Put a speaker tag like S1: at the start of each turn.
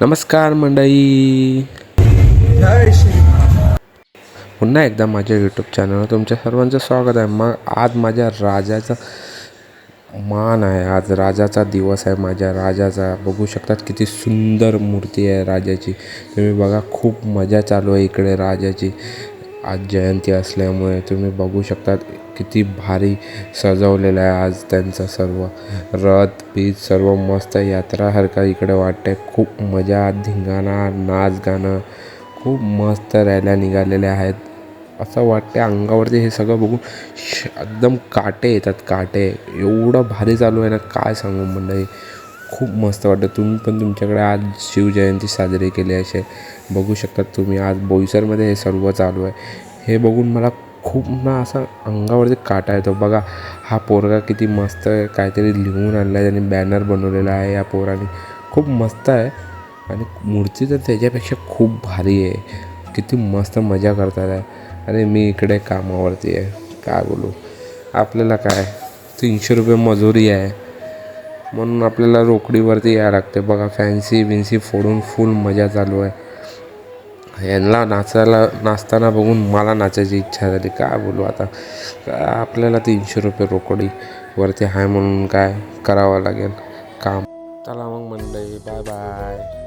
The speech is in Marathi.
S1: नमस्कार मंडळी, पुन्हा एकदा माझ्या यूट्यूब चॅनलवर तुमच्या सर्वांचं स्वागत आहे. मग आज माझ्या राजाचा मान आहे, आज राजाचा दिवस आहे. माझ्या राजाचा बघू शकतात किती सुंदर मूर्ती आहे राजाची. तुम्ही बघा, खूप मजा चालू आहे इकडे राजाची. आज जयंती असल्यामुळे तुम्ही बघू शकतात किती भारी सजवलेलं आहे आज त्यांचं सर्व रथ बीज सर्व मस्त यात्रासारखं इकडे वाटते. खूप मजा, धिंगाणा, नाच गाणं, खूप मस्त रॅल्या निघालेल्या आहेत. असं वाटते अंगावरती हे सगळं बघून एकदम काटे येतात, काटे. एवढं भारी चालू आहे ना, काय सांगू मंडळी. खूप मस्त वाटतं. तुम्ही पण तुमच्याकडे आज शिवजयंती साजरी केली असे बघू शकतात तुम्ही. आज बोईसरमध्ये हे सर्व चालू आहे. हे बघून मला खूप ना असा अंगावरती काटा येतो. बघा, हा पोरगा किती मस्त काहीतरी लिहून आणला आहे, त्यांनी बॅनर बनवलेला आहे या पोराने. खूप मस्त आहे आणि मूर्ती तर त्याच्यापेक्षा खूप भारी आहे. किती मस्त मजा करतात आहे. आणि मी इकडे कामावरती आहे, काय बोलू. आपल्याला काय 300 रुपये मजुरी आहे, म्हणून आपल्याला रोकडीवरती यायला लागते. बघा, फॅन्सी बिन्सी फोडून फुल मजा चालू आहे. यांना नाचताना बघून मला नाचायची इच्छा झाली. काय बोलू आता. आपल्याला 300 रुपये रोकडीवरती आहे म्हणून काय करावं लागेल काम. चला मग मंडळी, बाय बाय.